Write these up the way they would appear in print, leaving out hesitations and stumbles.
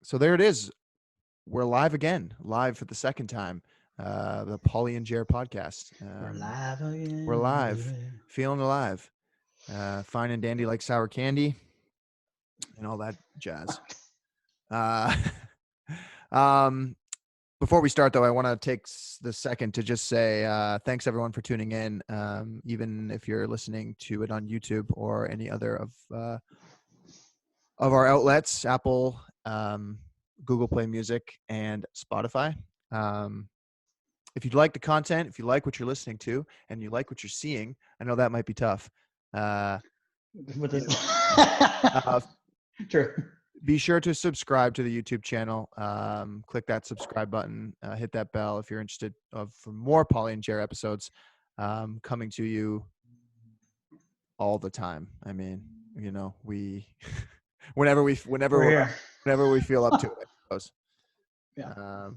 So there it is. We're live again, live for the second time. The Paulie and Jer podcast. We're live We're again, live, baby. feeling alive, fine and dandy like sour candy and all that jazz. Uh, um, before we start, though, I want to take the second to just say thanks everyone for tuning in. Even if you're listening to it on YouTube or any other of our outlets, Apple, Google Play Music, and Spotify. If you like the content, if you like what you're listening to, and you like what you're seeing, I know that might be tough. With You this. know, True. be sure to subscribe to the YouTube channel. Click that subscribe button. Hit that bell if you're interested for more Paulie and Jer episodes coming to you all the time. I mean, we whenever we We're here. feel up to it, I suppose. Yeah.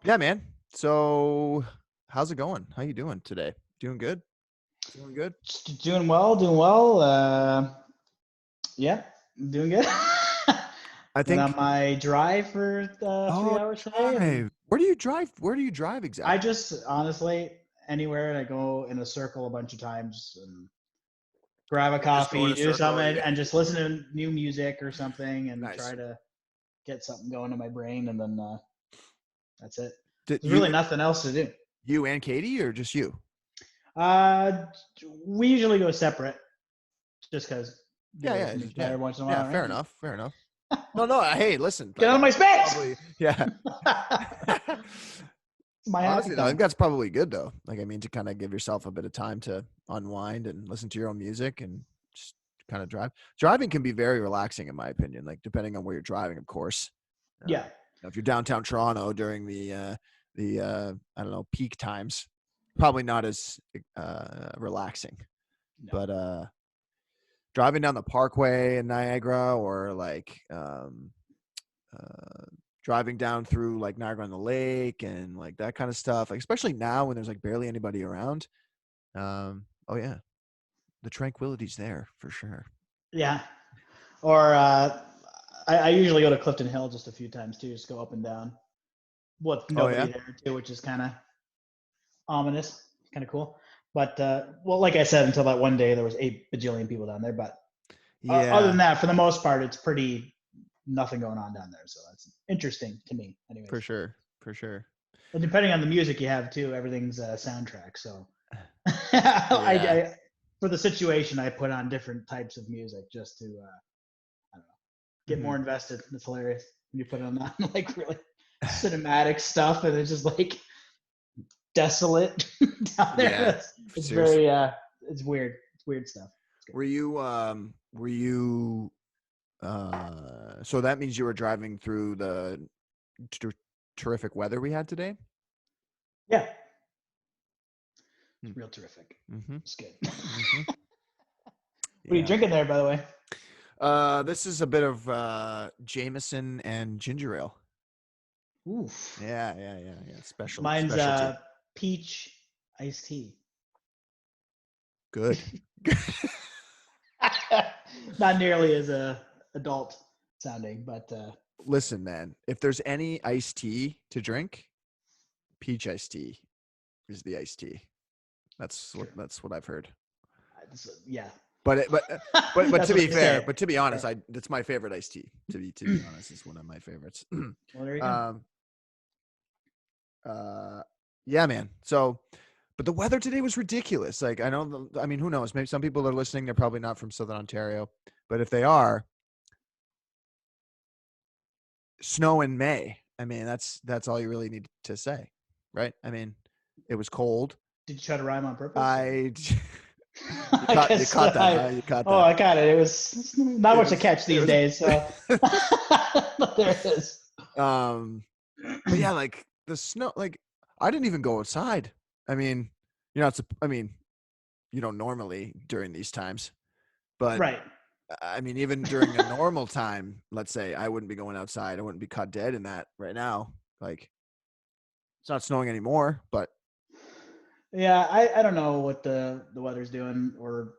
Yeah, man. So how's it going? How you doing today? Doing good? Doing good? Just doing well, doing well. Yeah, doing good. I Went on think. my drive for 3 hours today, and Drive. Where do you drive? Where do you drive I exactly? just honestly anywhere, and I go in a circle a bunch of times and grab a Just go in coffee, a do circle. something, and just listen to new music or something, and Nice. try to get something going in my brain, and then that's it. Did There's really nothing else to do. you and Katie, or just you? Uh, we usually go separate, just because get Yeah, away yeah, from each yeah, other once in a yeah. while, Fair right? enough. Fair enough. No, no. Hey, listen. Get I out of think my that's space. probably yeah. It's my happy Honestly, no, I time. think that's probably good though. Like, I mean, to kind of give yourself a bit of time to unwind and listen to your own music and just kind of drive. Driving can be very relaxing, in my opinion. Like, depending on where you're driving, of course. Yeah, If you're downtown Toronto during the I don't know, peak times, probably not as relaxing. no, But driving down the Parkway in Niagara, or like uh, driving down through like Niagara on the Lake and like that kind of stuff, like especially now when there's like barely anybody around. Oh yeah, the tranquility's there for sure. yeah. Or I usually go to Clifton Hill just a few times too, just go up and down with Oh nobody yeah, there too, which is kind of ominous, kind of cool. But well, like I said, until that one day, there was 8 bajillion people down there. But other yeah, than that, for the most part, it's pretty nothing going on down there. So that's interesting to me, for anyways. sure, for sure. And depending on the music you have too, everything's a soundtrack. So Yeah. I for the situation, I put on different types of music just to I don't know, get Mm-hmm. more invested. It's hilarious when you put on like really cinematic stuff, and it's just like desolate down Yeah, there. It's seriously. very it's weird. It's weird stuff. It's good. Were you so that means you were driving through the ter- terrific weather we had today? Yeah, Hmm. it's real terrific. Mm-hmm. It's good. Mm-hmm. What are you Yeah. drinking there, by the way? This is a bit of Jameson and ginger ale. Oof. Yeah, yeah, yeah, yeah. Mine's Specialty. peach iced tea. Good. Not nearly as adult sounding, but Listen, man, if there's any iced tea to drink, peach iced tea is the iced tea. true. That's what I've heard. Yeah, But it, but that's to what be they fair, say. but to be honest, that's my favorite iced tea. To be honest, it's one of my favorites. Well, there you go. um, yeah, man. So, but the weather today was ridiculous. Like, I mean, who knows? Maybe some people are listening. They're probably not from Southern Ontario, but if they are, snow in May. I mean, that's all you really need to say, right? I mean, it was cold. Did you try to rhyme on purpose? Or? I I you guess caught that, huh? You caught oh, that. I got it. It was not It much to was catch it these days, so was there it is. um but yeah, like the snow, like I didn't even go outside. I mean, I mean, you don't normally during these times, but Right. I mean, even during a normal time, let's say I wouldn't be going outside. I wouldn't be caught dead in that right now. Like, it's not snowing anymore, but Yeah, I don't know what the weather's doing, or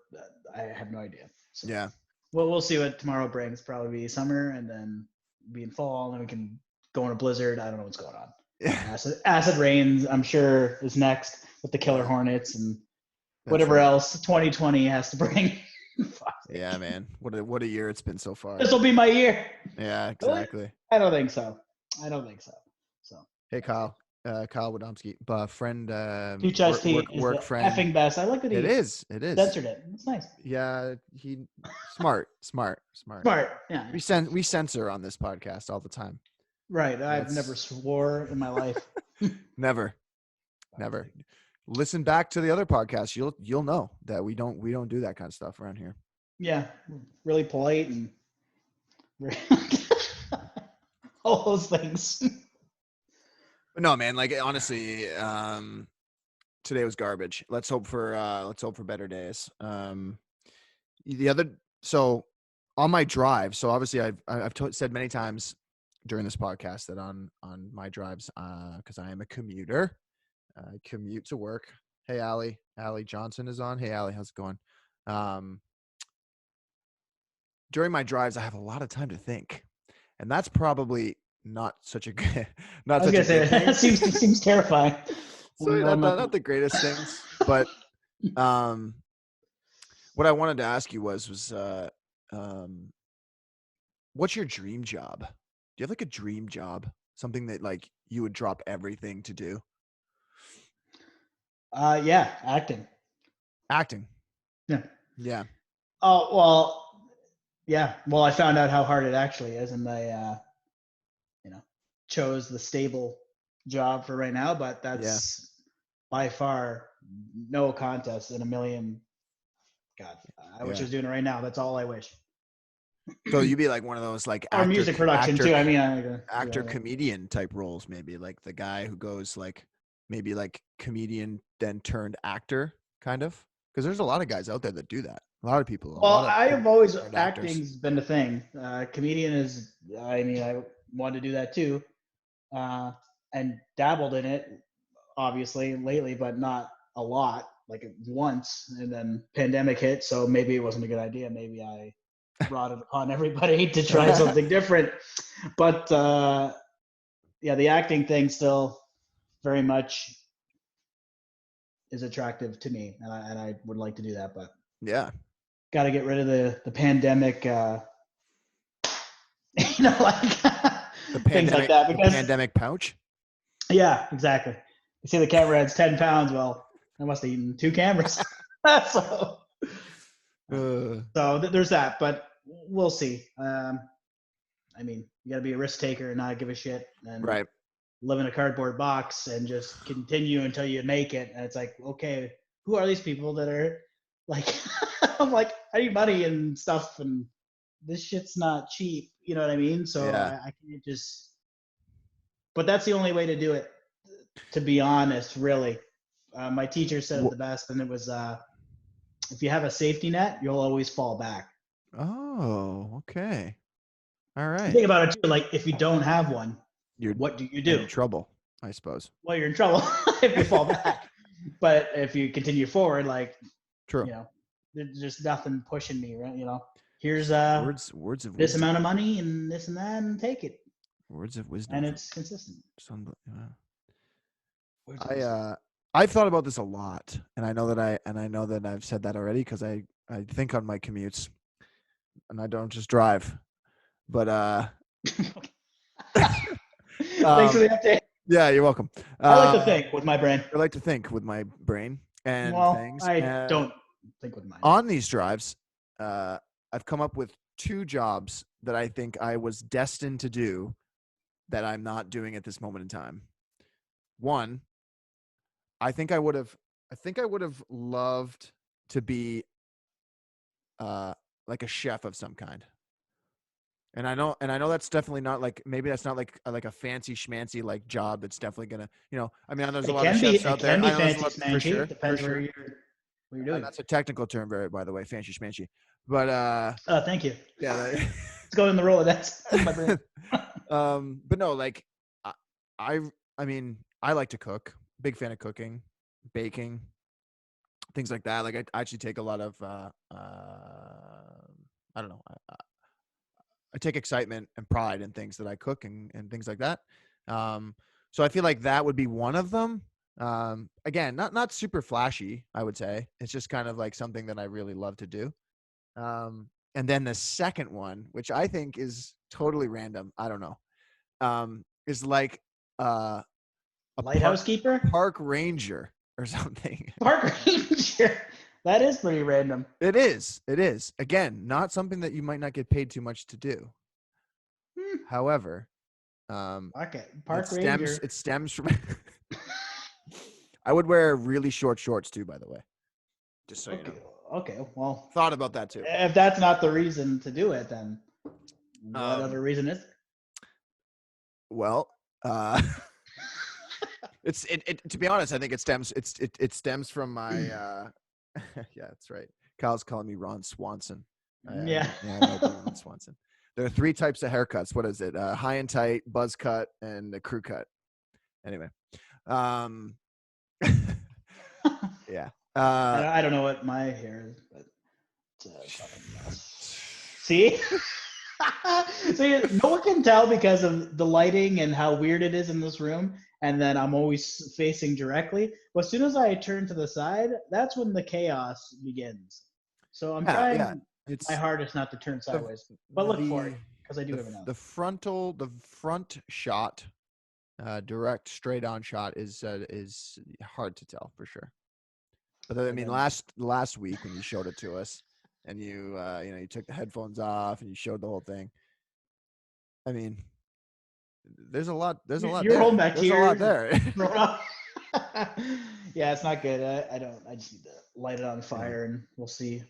I have no idea. So yeah. we'll see what tomorrow brings. Probably be summer, and then be in fall, and we can go in a blizzard. I don't know what's going on. Yeah. Acid rains, I'm sure, is next with the killer Yeah. Hornets and That's whatever right. else 2020 has to bring. Yeah, man. What a year it's been so far. This will be my year. Yeah, Really? exactly. I don't think so. I don't think so. So Hey, Kyle. Kyle Wadomski, friend, Peach Iced Tea is work the friend. effing best. I like that It he is. It is. censored it. It's nice. Yeah, smart. Smart. Yeah. We censor on this podcast all the time. Right. I've never swore in my life. Never. Listen back to the other podcasts. You'll know that we don't do that kind of stuff around here. Yeah. Really polite and all those things. But no, man, like honestly, today was garbage. Let's hope for better days. So on my drive, so obviously I've said many times during this podcast that on my drives, because I am a commuter, I commute to work. Hey, Allie Johnson is on. Hey, Allie, how's it going? During my drives, I have a lot of time to think, and that's probably not such a good. I was gonna say that seems terrifing. So not the greatest things, but what I wanted to ask you was what's your dream job? Do you have like a dream job? Something that like you would drop everything to do? Yeah, acting. Yeah. Oh well, yeah. Well, I found out how hard it actually is, and I, chose the stable job for right now. But that's by far no contest in a million. God, I wish I was doing it right now. That's all I wish. So you'd be like one of those like or music production too. I mean, actor comedian type roles, maybe like the guy who goes like maybe like comedian then turned actor, kind of. Because there's a lot of guys out there that do that. A lot of people. Well, I have always actors. acting's been a thing. Comedian is. I mean, I wanted to do that too, and dabbled in it, obviously lately, but not a lot. Like once, and then pandemic hit, so maybe it wasn't a good idea. Maybe I brought it upon everybody to try something different. But yeah, the acting thing still very much is attractive to me, and I would like to do that. But yeah, got to get rid of the pandemic. Like things like that. Because the pandemic pouch. Yeah, exactly. You see the camera adds 10 pounds. Well, I must have eaten 2 cameras. so there's that, but we'll see. I mean, you got to be a risk taker and not give a shit, and right. live in a cardboard box and just continue until you make it. And it's like, okay, who are these people that are like, I'm like, I need money and stuff, and this shit's not cheap. You know what I mean? So I can't just. But that's the only way to do it, to be honest, really. My teacher said it the best, and it was, if you have a safety net, you'll always fall back. Oh, okay. All right. Think about it too. Like, if you don't have one, what do you do? You're in trouble, I suppose. Well, you're in trouble if you fall back. But if you continue forward, like, true. There's just nothing pushing me, right? Here's words of this wisdom. amount of money and this and that, and take it. Words of wisdom. And it's consistent. I've thought about this a lot, and I know that I've said that already because I think on my commutes, and I don't just drive, but thanks for the update. Yeah, you're welcome. I like to think with my brain. I like to think with my brain and things. I don't think with mine. On these drives, I've come up with 2 jobs that I think I was destined to do that I'm not doing at this moment in time. One, I think I would have loved to be like a chef of some kind. And I know that's definitely not like, maybe that's not like a fancy schmancy like job that's definitely gonna, I mean, there's a lot of chefs out there. It can be fancy schmancy. For sure, depends where you're doing. That's a technical term, by the way, fancy schmancy. But thank you. Yeah, let's go in the Rolodex. My brain. But no, like I mean, I like to cook. Big fan of cooking, baking, things like that. Like I actually take a lot of I don't know. I take excitement and pride in things that I cook and things like that. So I feel like that would be one of them. Again, not super flashy, I would say. It's just kind of like something that I really love to do. And then the second one, which I think is totally random, I don't know, is like a Lighthouse keeper? park ranger or something. Park ranger. That is pretty random. It is. It is. Again, not something that you might not get paid too much to do. However, Okay, park ranger. it stems from. I would wear really short shorts too, by the way. Just so you know. Okay, well, Thought about that too. if that's not the reason to do it, then what other reason is there? Well, it's to be honest, I think it stems from my yeah, that's right. Kyle's calling me Ron Swanson. Yeah, I might be Ron Swanson. There are 3 types of haircuts. What is it? High and tight, buzz cut, and a crew cut. Anyway, yeah. I don't know what my hair is, but it's fucking mess. See? See, no one can tell because of the lighting and how weird it is in this room. And then I'm always facing directly. But as soon as I turn to the side, that's when the chaos begins. So I'm trying my hardest not to turn sideways. But look for it, because I do every now. The front shot, direct straight on shot is hard to tell for sure. But I mean, last week when you showed it to us, and you you took the headphones off and you showed the whole thing. I mean, there's a lot. There's a lot. You're there. holding back there's tears. a lot there. Yeah, it's not good. I just need to light it on fire, and we'll see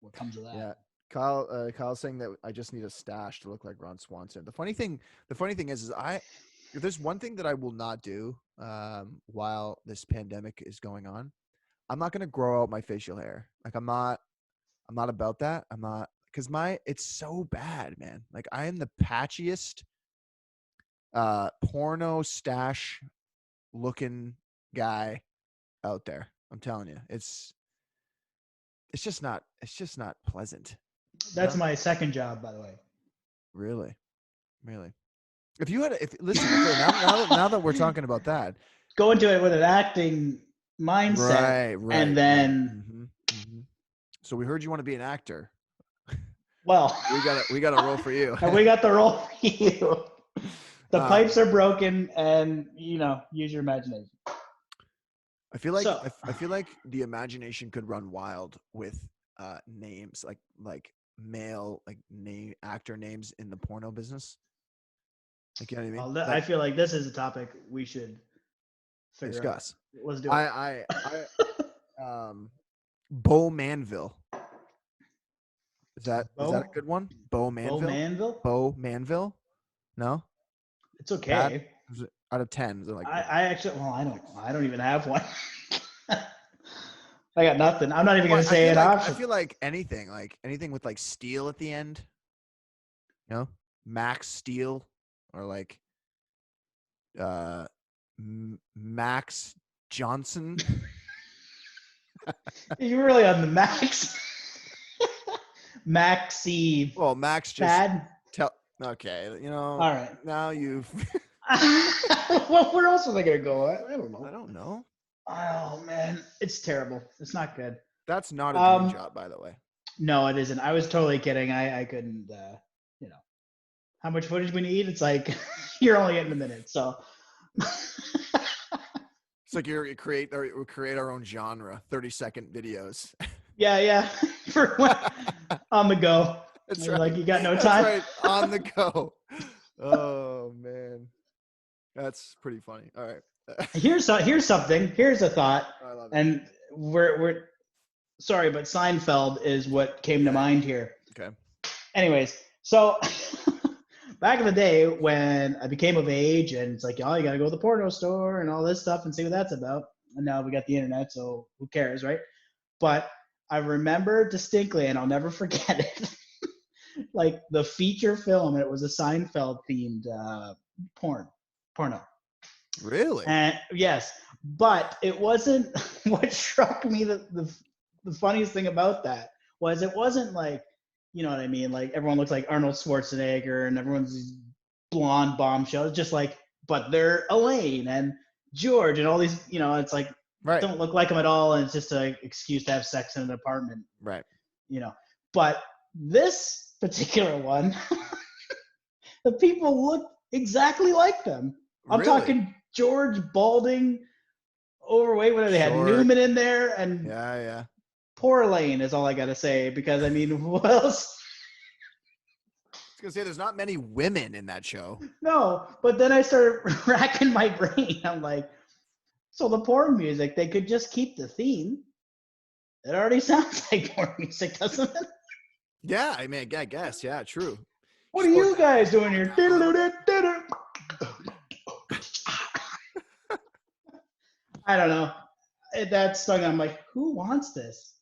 what comes of that. Yeah, Kyle's saying that I just need a stash to look like Ron Swanson. The funny thing is if there's one thing that I will not do while this pandemic is going on, I'm not going to grow out my facial hair. Like I'm not about that. I'm not, because it's so bad, man. Like I am the patchiest porno stash looking guy out there. I'm telling you, it's just not pleasant. That's my second job, by the way. Really. If you had listen, okay, now that we're talking about that, go into it with an acting mindset, right, and then. So we heard you want to be an actor. Well, we got a role for you. And we got the role for you. The pipes are broken, and use your imagination. I feel like the imagination could run wild with names like male name actor names in the porno business. Like, you know what I mean? I feel like this is a topic we should discuss. Let's do it. I Bo Manville. Is that a good one? Bo Manville? Bo Manville? No? It's okay. Out of 10. Like I actually, I don't even have one. I got nothing. I'm not even going to say an option. I feel like anything with like steel at the end. Max Steel, or like Max Johnson. You're really on the Max. Maxie. Well, Max just bad. Okay, all right. Now you've. Well, where else are they gonna go? I don't know. Oh man, it's terrible. It's not good. That's not a dream job, by the way. No, it isn't. I was totally kidding. I couldn't. How much footage we need? It's like you're only getting a minute, so. It's like we create our own genre, 30-second videos. Yeah. On the go. That's right. Like you got no time. That's right. On the go. Oh man, that's pretty funny. All right. Here's something. Here's a thought. I love it. And we're sorry, but Seinfeld is what came to mind here. Okay. Anyways, so back in the day when I became of age, and it's like, oh, you got to go to the porno store and all this stuff and see what that's about. And now we got the internet, so who cares, right? But I remember distinctly, and I'll never forget it, like the feature film, and it was a Seinfeld themed porno. Really? And yes, but it wasn't. What struck me the funniest thing about that was it wasn't like you know what I mean? Like everyone looks like Arnold Schwarzenegger, and everyone's these blonde bombshells, just like, but they're Elaine and George and all these. You know, it's like Right. don't look like them at all, and it's just an excuse to have sex in an apartment. Right. You know, but this particular one, the people look exactly like them. I'm Really? talking George balding, overweight. Whatever, they had Short. Newman in there, and Yeah. poor Elaine is all I gotta say, because I mean, what else? I was gonna say there's not many women in that show. No, but then I started racking my brain. I'm like, so the porn music, they could just keep the theme. It already sounds like porn music, doesn't it? Yeah, I mean, I guess. Yeah, true. What are you guys doing here? I don't know. That stung. I'm like, who wants this?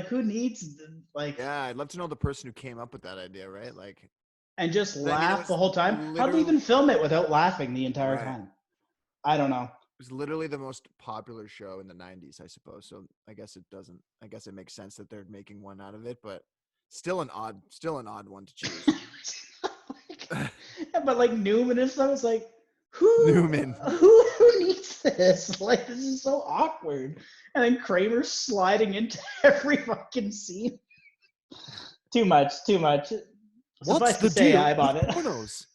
Who needs like? Yeah, I'd love to know the person who came up with that idea, right? Like, And just I mean, it laugh was the whole time. How do you literally even film it without laughing the entire right. time? I don't know. It was literally the most popular show in the 90s, I suppose. So I guess it doesn't. I guess it makes sense that they're making one out of it, but still an odd one to choose. But like Newman and stuff, it's like, who Newman. who needs this? Like, this is so awkward. And then Kramer sliding into every fucking scene. Too much. Suffice to say, I bought it. Pornos?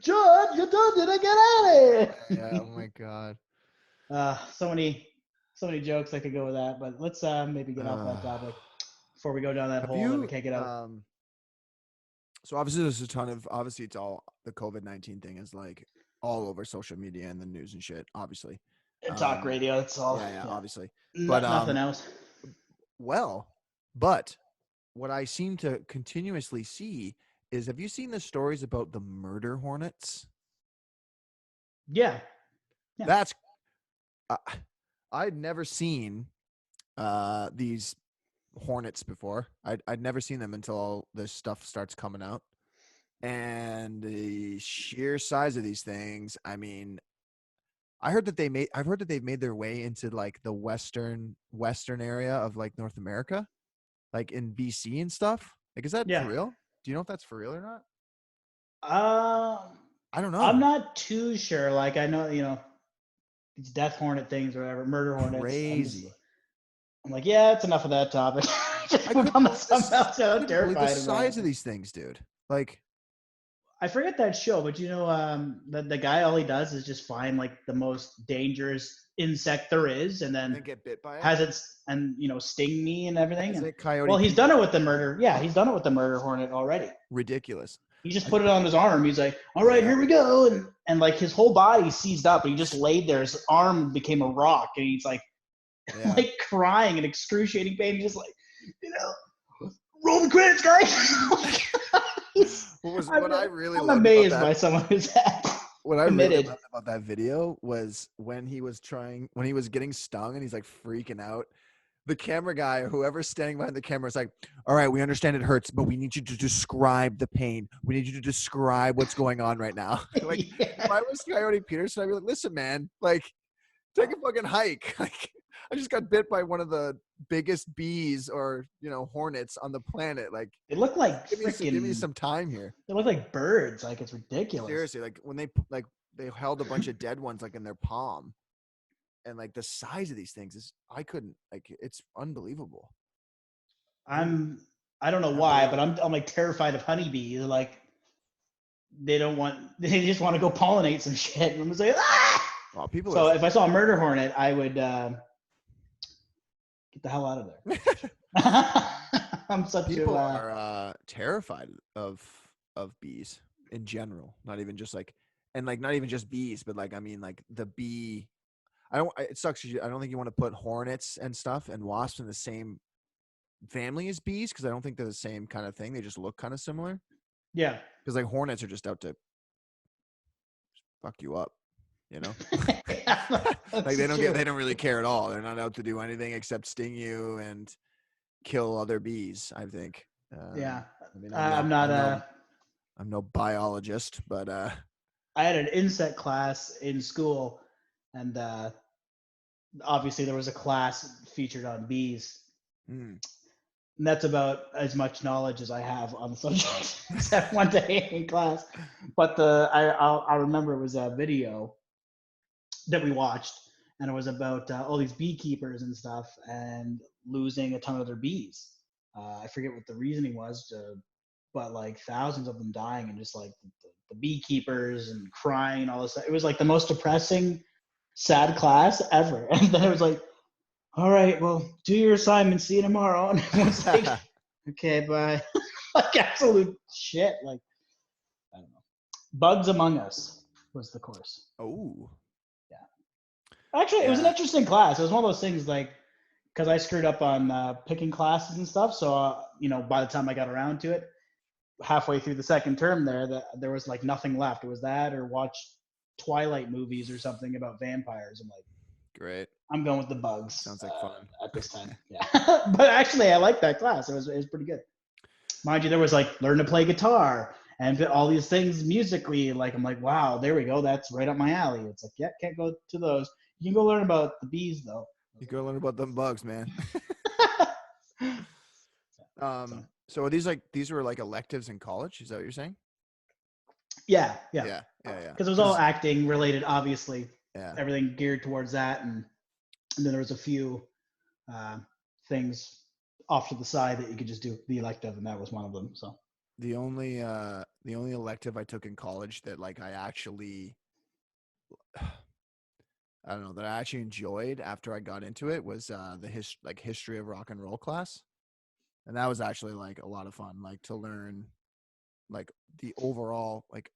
George, you told me to get out of here. Yeah. Oh my god. So many jokes I could go with that, but let's maybe get off that topic before we go down that hole that we can't get out. So obviously there's a ton of it's all the COVID-19 thing is like all over social media and the news and shit, obviously. Talk radio, it's all yeah, obviously. But nothing else. Well, but what I seem to continuously see is, have you seen the stories about the murder hornets? Yeah. That's I'd never seen these hornets before. I'd never seen them until all this stuff starts coming out, and the sheer size of these things. I mean, I've heard that they've made their way into like the western area of like North America, like in BC and stuff. Like, is that for real? Do you know if that's for real or not? I don't know. I'm not too sure. Like, I know, these death hornet things or whatever, murder hornets. Crazy. I'm like, yeah, it's enough of that topic. Just move on to something else. I'm terrified. The size of these things, dude. Like, I forget that show, but the guy, all he does is just find like the most dangerous insect there is, and then get bit by it. Has it and sting me and everything. Is it coyote? Well, he's done it with the murder. Yeah, he's done it with the murder hornet already. Ridiculous. He just put it on his arm. He's like, all right, here we go. And like his whole body seized up. He just laid there. His arm became a rock. And he's like, like crying in excruciating pain. Just like, roll the credits, guys. I'm amazed by someone who's what I really loved about that video was when he was getting stung and he's like freaking out. The camera guy or whoever's standing behind the camera is like, all right, we understand it hurts, but we need you to describe the pain. We need you to describe what's going on right now. Like, if I was Coyote Peterson, I'd be like, listen, man, like, take a fucking hike. Like, I just got bit by one of the biggest bees or, hornets on the planet. Like, they look like give me some time here. They look like birds. Like, it's ridiculous. Seriously, like when they held a bunch of dead ones like in their palm. And like the size of these things is, it's unbelievable. I don't know why, but I'm like terrified of honeybees. Like, they just want to go pollinate some shit. And I'm just like, ah! Well, so if I saw a murder hornet, I would get the hell out of there. People are terrified of bees in general. Not even just not even just bees, but like, I mean, like the bee. It sucks. I don't think you want to put hornets and stuff and wasps in the same family as bees, because I don't think they're the same kind of thing. They just look kind of similar. Yeah. Because like hornets are just out to fuck you up, like they don't really care at all. They're not out to do anything except sting you and kill other bees, I think. Yeah. I mean, I'm no biologist, but I had an insect class in school, and obviously there was a class featured on bees. And that's about as much knowledge as I have on the subject, except one day in class. But I remember it was a video that we watched, and it was about all these beekeepers and stuff, and losing a ton of their bees. I forget what the reasoning was, but like thousands of them dying, and just like the beekeepers and crying and all this stuff. It was like the most depressing, sad class ever. And then it was like, all right, well, do your assignment. See you tomorrow. And everyone's like, okay, bye. Like absolute shit. Like, I don't know. Bugs Among Us was the course. Oh, Yeah. Actually, it was an yeah. interesting class. It was one of those things like, because I screwed up on picking classes and stuff. So, by the time I got around to it, halfway through the second term there was like nothing left. It was that or watch Twilight movies or something about vampires. I'm like, Great. I'm going with the bugs Sounds like fun. at this time. Yeah. But actually, I liked that class. It was pretty good. Mind you, there was like learn to play guitar and all these things musically. Like, I'm like, wow, there we go. That's right up my alley. It's like, yeah, can't go to those. You can go learn about the bees though. You go learn about them bugs, man. So, So are these were like electives in college? Is that what you're saying? yeah. Yeah. Because it was all acting related, obviously. Yeah. Everything geared towards that, and then there was a few things off to the side that you could just do the elective, and that was one of them. So The only elective I took in college that like I actually I don't know that I actually enjoyed after I got into it was the history of rock and roll class. And that was actually like a lot of fun, like to learn like the overall like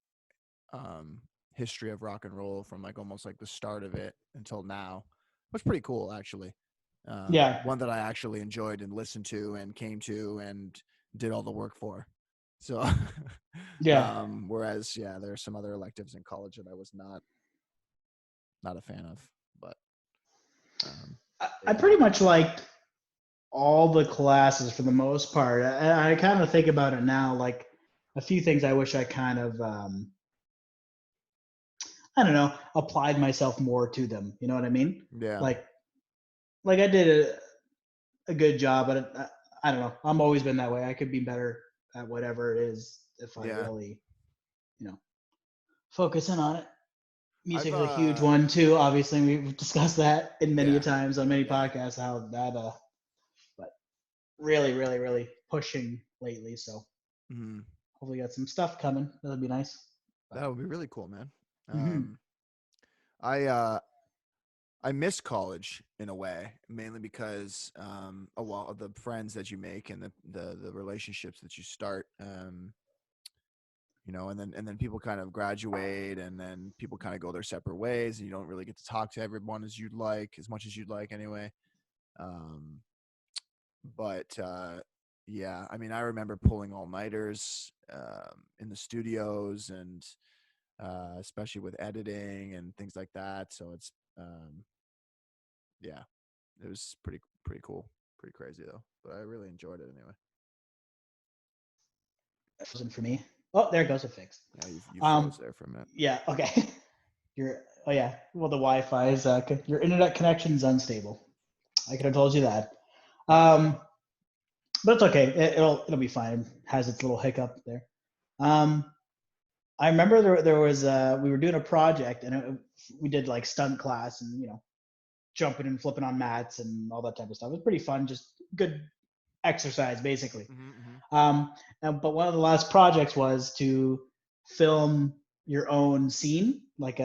history of rock and roll from like almost like the start of it until now. It was pretty cool actually. yeah, One that I actually enjoyed and listened to and came to and did all the work for. So yeah. whereas there are some other electives in college that I was not a fan of, but I pretty much liked all the classes for the most part. I kind of think about it now, like a few things I wish I kind of I don't know, applied myself more to them. You know what I mean? yeah. Like I did a good job, but I don't know. I'm always been that way. I could be better at whatever it is if I Yeah. really, focus in on it. I've Music's a huge one too. Obviously, we've discussed that in many yeah. times on many Yeah. podcasts how that but really, really, really pushing lately. So Mhm. hopefully, got some stuff coming. That'd be nice. That would be really cool, man. Mm-hmm. I miss college in a way, mainly because a lot of the friends that you make and the relationships that you start, and then people kind of graduate, and then people kind of go their separate ways, and you don't really get to talk to everyone as much as you'd like anyway. Um, but yeah, I mean, I remember pulling all-nighters in the studios and especially with editing and things like that. So it's yeah, it was pretty cool, pretty crazy though. But I really enjoyed it anyway. Wasn't for me. Oh, there it goes. It fixed. Yeah, you Um, froze there for a minute. yeah. Okay. Oh yeah. Well, the Wi-Fi is your internet connection is unstable. I could have told you that. Um, but it's okay. It'll be fine. It has its little hiccup there. Um, I remember there was we were doing a project, and we did like stunt class and jumping and flipping on mats and all that type of stuff. It was pretty fun, just good exercise basically. Mm-hmm. But one of the last projects was to film your own scene, like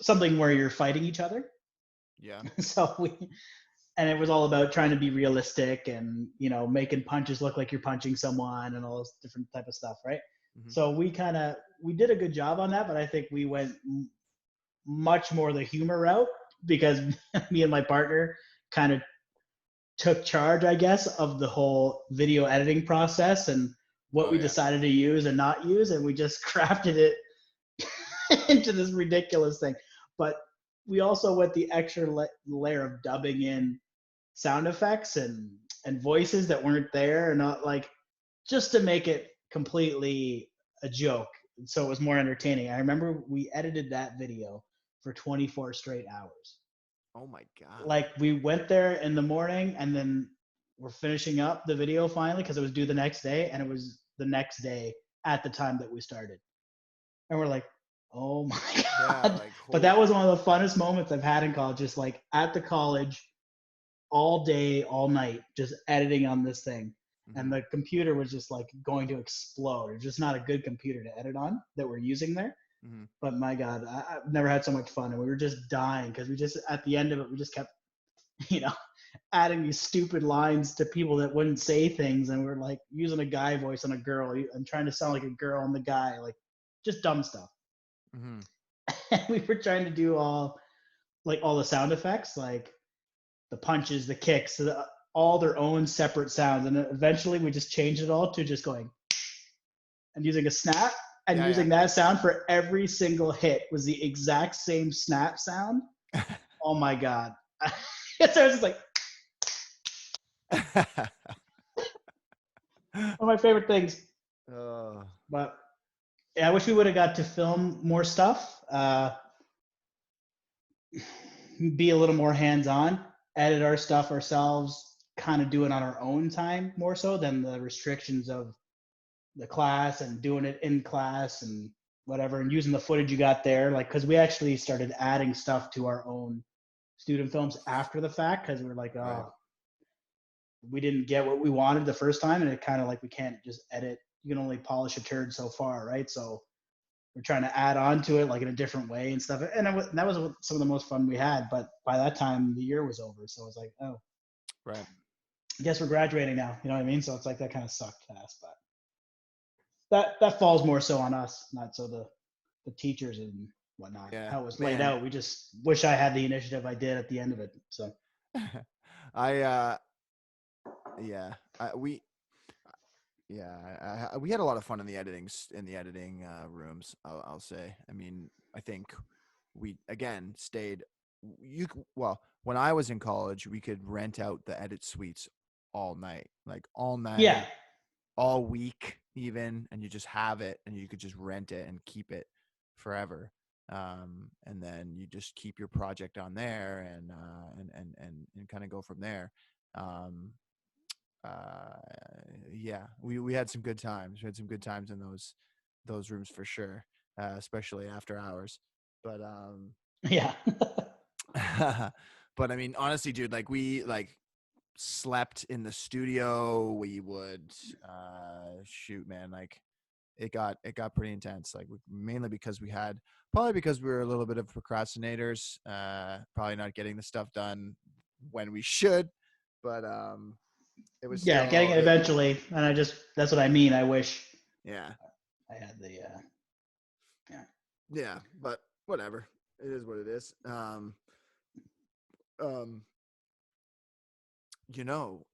something where you're fighting each other. Yeah. So and it was all about trying to be realistic and making punches look like you're punching someone and all this different type of stuff, right? Mm-hmm. So we did a good job on that, but I think we went much more the humor route because me and my partner kind of took charge, I guess, of the whole video editing process and what we decided to use and not use, and we just crafted it into this ridiculous thing. But we also went the extra layer of dubbing in sound effects and voices that weren't there, and not like just to make it completely a joke, so it was more entertaining. I remember we edited that video for 24 straight hours. Oh my god. Like we went there in the morning and then we're finishing up the video finally because it was due the next day, and it was the next day at the time that we started, and we're like, oh my god. like, But that was one of the funnest moments I've had in college, just like at the college all day, all night, just editing on this thing. And the computer was just like going to explode. It's just not a good computer to edit on that we're using there. But my God, I've never had so much fun. And we were just dying because we just, at the end of it, we just kept, adding these stupid lines to people that wouldn't say things. And we're like using a guy voice on a girl and trying to sound like a girl on the guy, like just dumb stuff. And we were trying to do all the sound effects, like the punches, the kicks, all their own separate sounds. And eventually we just changed it all to just going and using a snap and using that sound for every single hit was the exact same snap sound. Oh my God. So I was just like, one of my favorite things. But yeah, I wish we would have got to film more stuff, be a little more hands-on, edit our stuff ourselves, kind of do it on our own time more so than the restrictions of the class and doing it in class and whatever, and using the footage you got there. Like, because we actually started adding stuff to our own student films after the fact because we were like, we didn't get what we wanted the first time, and it kind of like we can't just edit. You can only polish a turd so far, right? So we're trying to add on to it like in a different way and stuff. And that was some of the most fun we had. But by that time, the year was over, so it was like, oh, right. I guess we're graduating now. You know what I mean? So it's like that kind of sucked fast, but that falls more so on us, not so the teachers and whatnot. How it was laid out. We just wish I had the initiative I did at the end of it. So we had a lot of fun in the editing rooms. I'll say. I mean, I think we again stayed. When I was in college, we could rent out the edit suites all night, all week even, and you just have it, and you could just rent it and keep it forever. And then you just keep your project on there and kind of go from there. We had some good times. We had some good times in those rooms for sure, especially after hours. But but I mean, honestly, dude, like we slept in the studio. We would shoot, man, like it got pretty intense, like mainly because we were a little bit of procrastinators, probably not getting the stuff done when we should, but it was getting it eventually. And that's what I mean. I wish I had the but whatever, it is what it is.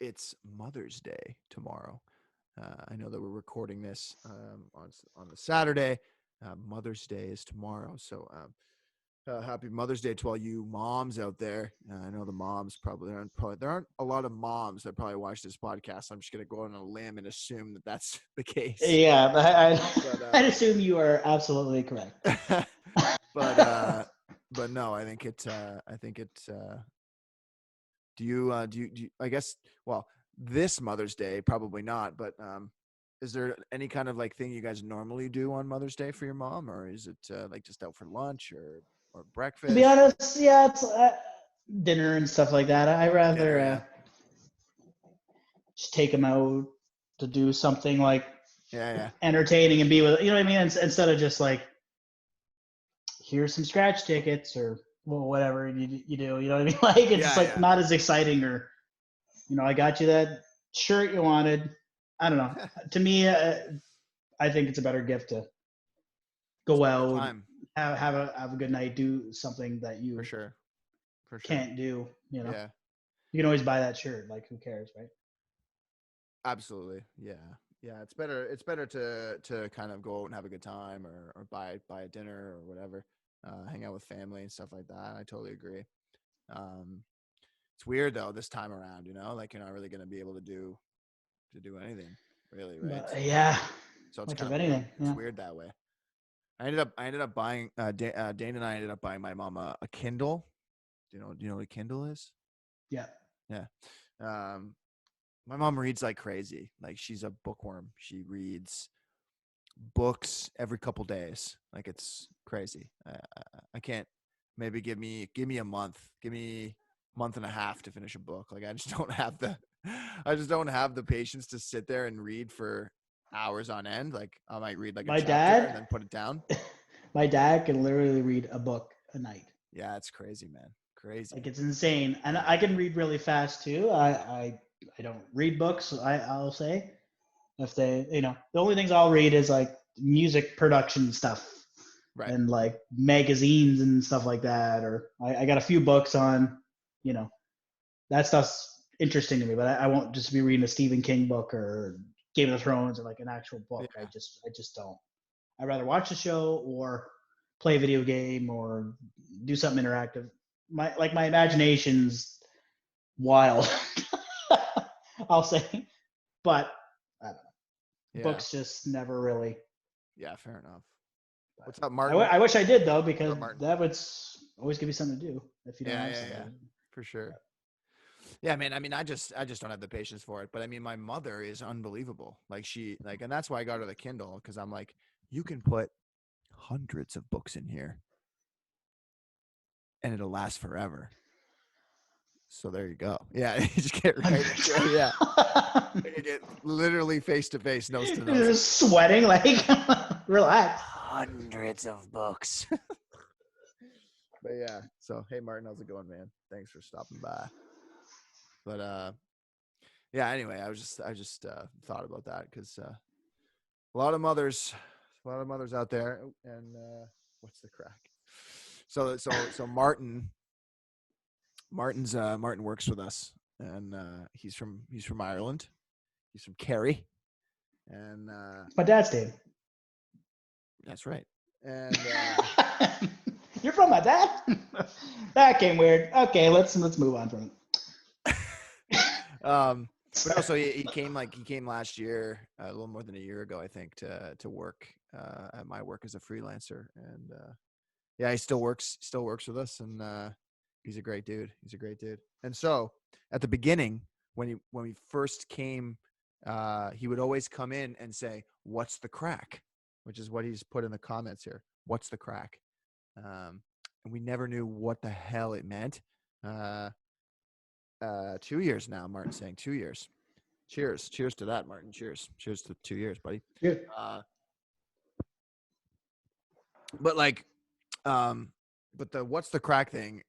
It's Mother's Day tomorrow. I know that we're recording this on the Saturday. Mother's Day is tomorrow, so happy Mother's Day to all you moms out there. I know the moms there aren't a lot of moms that probably watch this podcast. I'm just gonna go on a limb and assume that that's the case. Yeah, I'd assume you are absolutely correct. But no, I think it. Do you? I guess. Well, this Mother's Day, probably not. But is there any kind of like thing you guys normally do on Mother's Day for your mom, or is it like just out for lunch or breakfast? To be honest, yeah, it's dinner and stuff like that. I rather just take them out to do something like entertaining and be with, you know what I mean, instead of just like, here's some scratch tickets or whatever you do. You know what I mean? Like it's not as exciting, or I got you that shirt you wanted. I don't know. To me, I think it's a better gift to go out, have a good night, do something that you for sure can't do. You can always buy that shirt. Like, who cares, right? Absolutely. Yeah. It's better to kind of go out and have a good time or buy a dinner or whatever, hang out with family and stuff like that. I totally agree. It's weird though this time around, like you're not really going to be able to do anything really, right? So it's kind of anything. It's weird that way. I ended up buying Dane and I ended up buying my mom a Kindle. Do you know what a Kindle is? Yeah. My mom reads like crazy. Like she's a bookworm. She reads books every couple days. Like it's crazy. I can't. Maybe give me a month. Give me a month and a half to finish a book. Like I just don't have the patience to sit there and read for hours on end. Like I might read like a My chapter and dad, then put it down. my dad can literally read a book a night. Yeah, it's crazy, man. Crazy. Like it's insane, and I can read really fast too. I don't read books. I'll say if they, the only things I'll read is like music production stuff Right. and like magazines and stuff like that. Or I got a few books on, that stuff's interesting to me. But I won't just be reading a Stephen King book or Game of Thrones or like an actual book. Yeah. I just don't. I'd rather watch a show or play a video game or do something interactive. My imagination's wild. I'll say, but I don't know. Yeah. Books just never really. Yeah, fair enough. What's up, Martin? I wish I did though, because Martin? that would always give you something to do if you don't have something. Yeah, for sure. Yeah, man. I mean, I just don't have the patience for it. But I mean, my mother is unbelievable. Like and that's why I got her the Kindle, because I'm like, you can put hundreds of books in here, and it'll last forever. So there you go. Yeah, you just get right into it. Yeah, you get literally face to face, nose to nose. You're just sweating, like relax. Hundreds of books. But yeah. So hey, Martin, how's it going, man? Thanks for stopping by. But yeah. Anyway, I just thought about that because a lot of mothers out there, and what's the crack? So Martin works with us, and he's from Ireland. He's from Kerry, and My dad's name. That's right. And you're from my dad. That came weird. Okay, let's move on from it. But also he came last year, a little more than a year ago, I think, to work at my work as a freelancer, and yeah, he still works with us, and he's a great dude. And so at the beginning, when we first came, he would always come in and say, "What's the crack?" Which is what he's put in the comments here. What's the crack? And we never knew what the hell it meant. 2 years now, Martin's saying 2 years. Cheers to that, Martin. Cheers to 2 years, buddy. Yeah. But the what's the crack thing?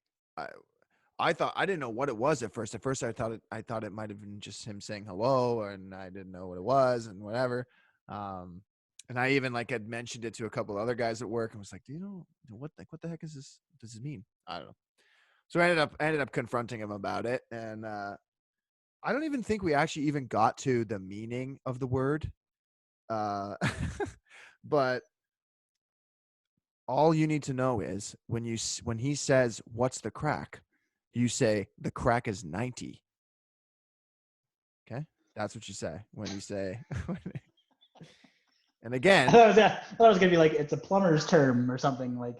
I thought, I didn't know what it was at first. I thought it might have been just him saying hello, and I didn't know what it was and whatever. And I even had mentioned it to a couple other guys at work and was like, do you know what the heck is this? What does this mean? I don't know. So I ended up confronting him about it, and I don't even think we actually even got to the meaning of the word. But all you need to know is when he says, "What's the crack?" you say, "The crack is 90." Okay, that's what you say when you say. And again, I thought it was gonna be like it's a plumber's term or something, like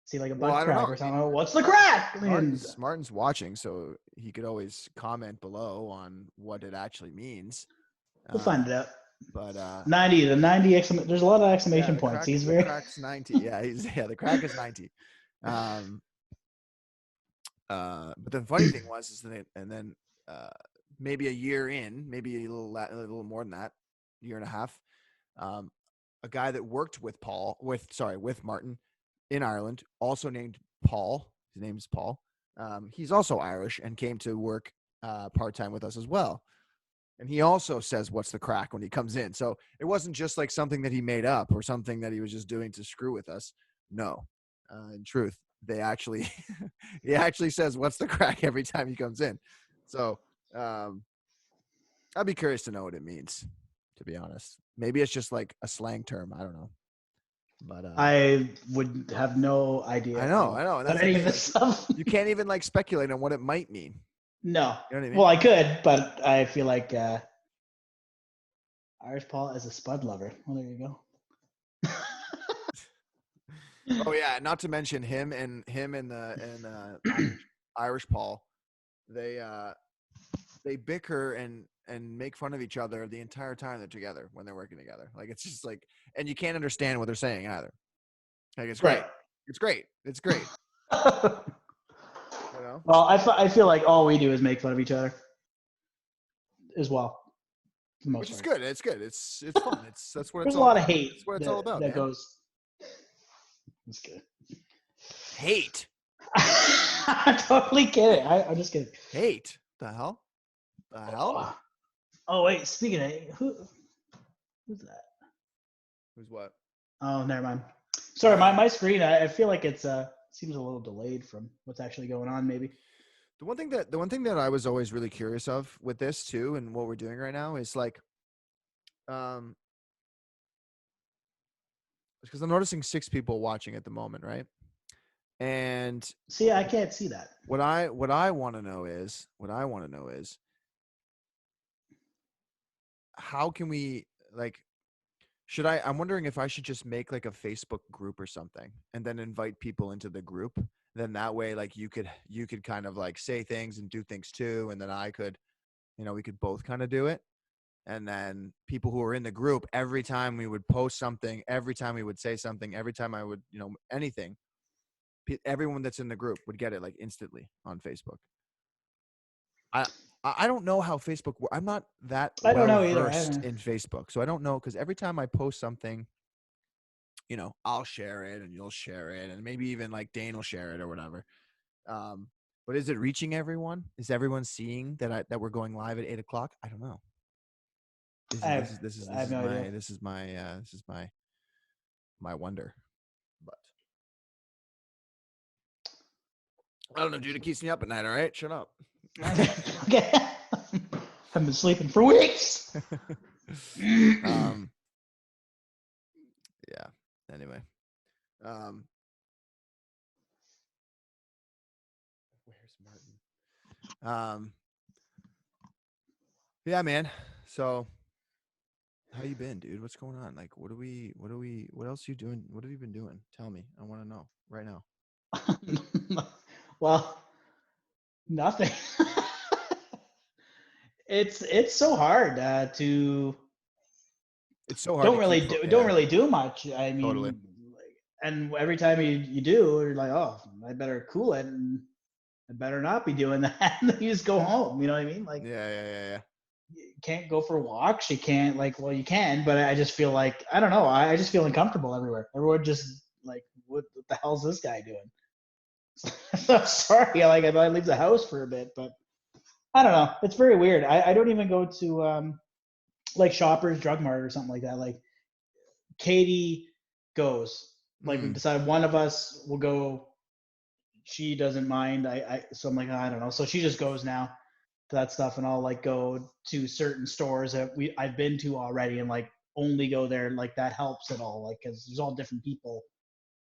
see like a butt crack or something. What's the crack? Martin's watching, so he could always comment below on what it actually means. We'll find it out. But 90, the 90 there's a lot of exclamation points. He's very. The crack's 90. Yeah, the crack is 90. But the funny thing was and then maybe a year in, maybe a little more than that, year and a half. A guy that worked with Martin in Ireland, also named Paul. His name is Paul. He's also Irish and came to work part-time with us as well. And he also says, "What's the crack?" when he comes in. So it wasn't just like something that he made up or something that he was just doing to screw with us. No, in truth, he actually says, "What's the crack?" every time he comes in. So I'd be curious to know what it means, to be honest. Maybe it's just like a slang term. I don't know. But I would have no idea. I know. That's any of this stuff. You can't even speculate on what it might mean. No. You know what I mean? Well, I could, but I feel like Irish Paul is a spud lover. Well, there you go. Oh yeah, not to mention him and the Irish Paul. They bicker and and make fun of each other the entire time they're together when they're working together. Like it's just like, and you can't understand what they're saying either. Like it's great. Right. It's great. It's great. You know? Well, I feel like all we do is make fun of each other as well, for the most Which is part. good. It's good. It's fun. That's what it's There's a all lot of about. hate That's what it's all about, that man. goes. That's good. Hate. I'm totally kidding. I'm just kidding. Hate. The hell? The hell? Oh wait, speaking of who's that? Who's what? Oh, never mind. Sorry, my screen. I feel like it's seems a little delayed from what's actually going on. Maybe. The one thing that I was always really curious of with this too, and what we're doing right now is like, because I'm noticing 6 people watching at the moment, right? And See, I can't see that. what I want to know is how can we like I'm wondering if I should just make like a Facebook group or something and then invite people into the group. Then that way, like you could kind of like say things and do things too. And then I could, we could both kind of do it. And then people who are in the group, every time we would post something, every time we would say something, every time I would, anything, everyone that's in the group would get it like instantly on Facebook. I don't know how Facebook works. I'm not that I don't well know either. versed in Facebook, so I don't know, because every time I post something, I'll share it and you'll share it, and maybe even like Dane will share it or whatever. But is it reaching everyone? Is everyone seeing that we're going live at 8:00? I don't know. I have no idea. This is my wonder. But I don't know, dude. It keeps me up at night. All right, shut up. Okay. I've been sleeping for weeks. Yeah. Anyway. Where's Martin? Yeah, man. So how you been, dude? What's going on? Like, what else you doing? What have you been doing? Tell me. I want to know right now. Well, nothing. It's so hard to It's so hard to keep don't really do much. I mean, Totally. and every time you do, you're like, oh, I better cool it, and I better not be doing that. And then you just go home. You know what I mean? Like, Yeah. you can't go for walks. You can't well, you can, but I just feel like I don't know. I just feel uncomfortable everywhere. Everyone just like, what the hell's this guy doing? So sorry, like I leave the house for a bit, but I don't know. It's very weird. I don't even go to like Shoppers Drug Mart or something like that. Like Katie goes. Like we decide one of us will go. She doesn't mind. So I'm like, I don't know. So she just goes now to that stuff, and I'll like go to certain stores that I've been to already, and like only go there. Like that helps at all. Like because there's all different people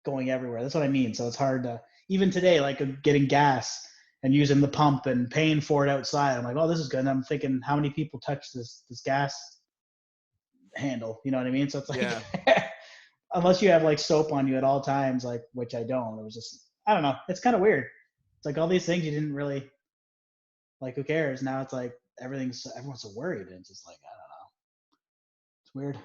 going everywhere. That's what I mean. So it's hard to even today, like getting gas and using the pump and paying for it outside. I'm like, oh, this is good. And I'm thinking, how many people touch this gas handle? You know what I mean? So it's like, Yeah. unless you have like soap on you at all times, like which I don't. It was just, I don't know. It's kind of weird. It's like all these things you didn't really like. Who cares? Now it's like everyone's so worried, and it's just like I don't know. It's weird.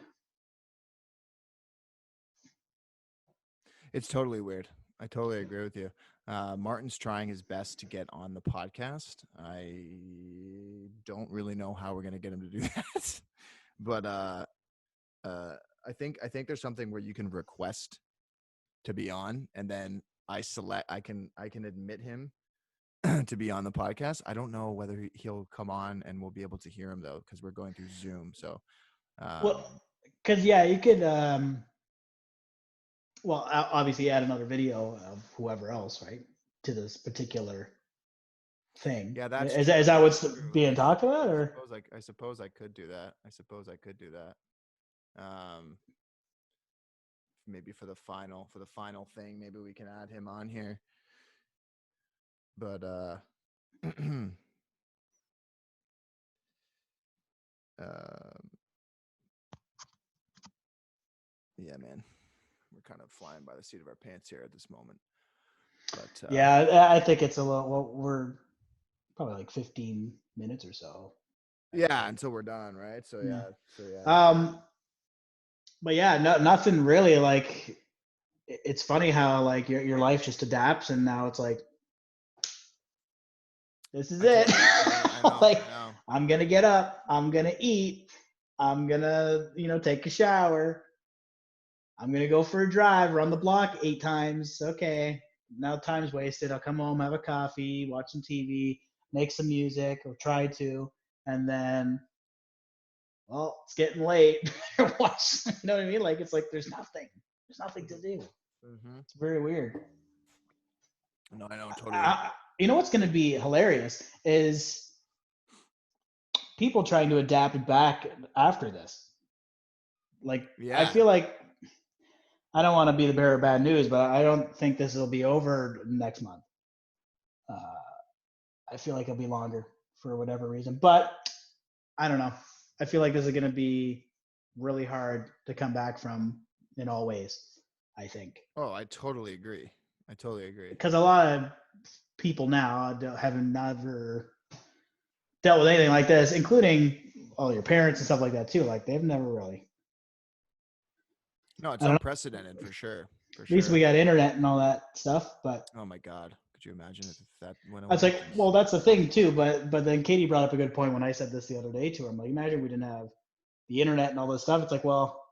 It's totally weird. I totally agree with you. Martin's trying his best to get on the podcast. I don't really know how we're gonna get him to do that, but I think there's something where you can request to be on, and then I can admit him to be on the podcast. I don't know whether he'll come on and we'll be able to hear him though, because we're going through Zoom. So Well, because yeah, you could. Well, obviously add another video of whoever else, right, to this particular thing. yeah, that's Is true. that what's That's true. being talked about, or? I suppose I could do that. Maybe for the final thing, maybe we can add him on here. But yeah, man, we're kind of flying by the seat of our pants here at this moment. But Yeah, I think it's a little. Well, we're probably like 15 minutes or so. Yeah, until we're done, right? So Yeah. yeah. But yeah, nothing really. Like, it's funny how like your life just adapts, and now it's like, this is it. I know. Like, I'm gonna get up, I'm gonna eat, I'm gonna take a shower, I'm gonna go for a drive, run the block 8 times. Okay, now time's wasted. I'll come home, have a coffee, watch some TV, make some music, or try to, and then, well, it's getting late. Watch, you know what I mean? Like, it's like there's nothing to do. Mm-hmm. It's very weird. No, I know totally. You know what's going to be hilarious is people trying to adapt it back after this. Like, I Yeah. feel like, I don't want to be the bearer of bad news, but I don't think this will be over next month. I feel like it'll be longer for whatever reason, but I don't know. I feel like this is going to be really hard to come back from in all ways, I think. Oh, I totally agree. Because a lot of people now have never dealt with anything like this, including all your parents and stuff like that too. Like, they've never really. No, it's I don't know. unprecedented for sure. At least we got internet and all that stuff, but Oh my God, could you imagine if that went I was away? like, well, that's the thing too. But then Katie brought up a good point when I said this the other day to her. I'm like, imagine we didn't have the internet and all this stuff. It's like, well,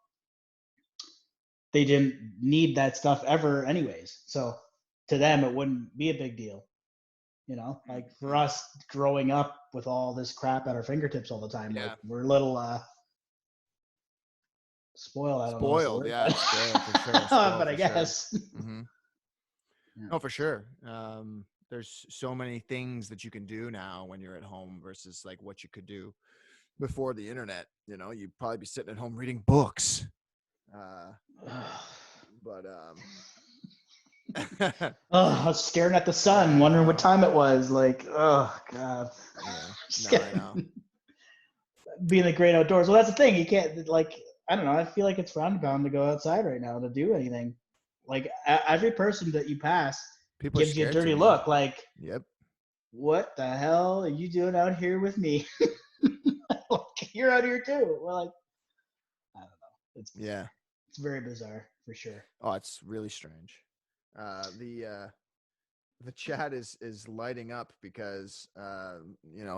they didn't need that stuff ever anyways. So to them, it wouldn't be a big deal. Like for us growing up with all this crap at our fingertips all the time, Yeah. like we're a little spoiled. I don't know. Spoiled, yeah, spoiled for sure. Spoiled But I for guess. Sure. Mm-hmm. Yeah. No, for sure. There's so many things that you can do now when you're at home versus like what you could do before the internet. You'd probably be sitting at home reading books. But Oh, I was staring at the sun, wondering what time it was. Like, oh God. Yeah. No, I know. Being the great outdoors. Well, that's the thing. You can't, like, I don't know. I feel like it's frowned upon to go outside right now to do anything. Like, every person that you pass People gives you a dirty to, look. Like, yep. What the hell are you doing out here with me? Like, you're out here too. Well, like, I don't know. It's very bizarre for sure. Oh, it's really strange. The chat is lighting up because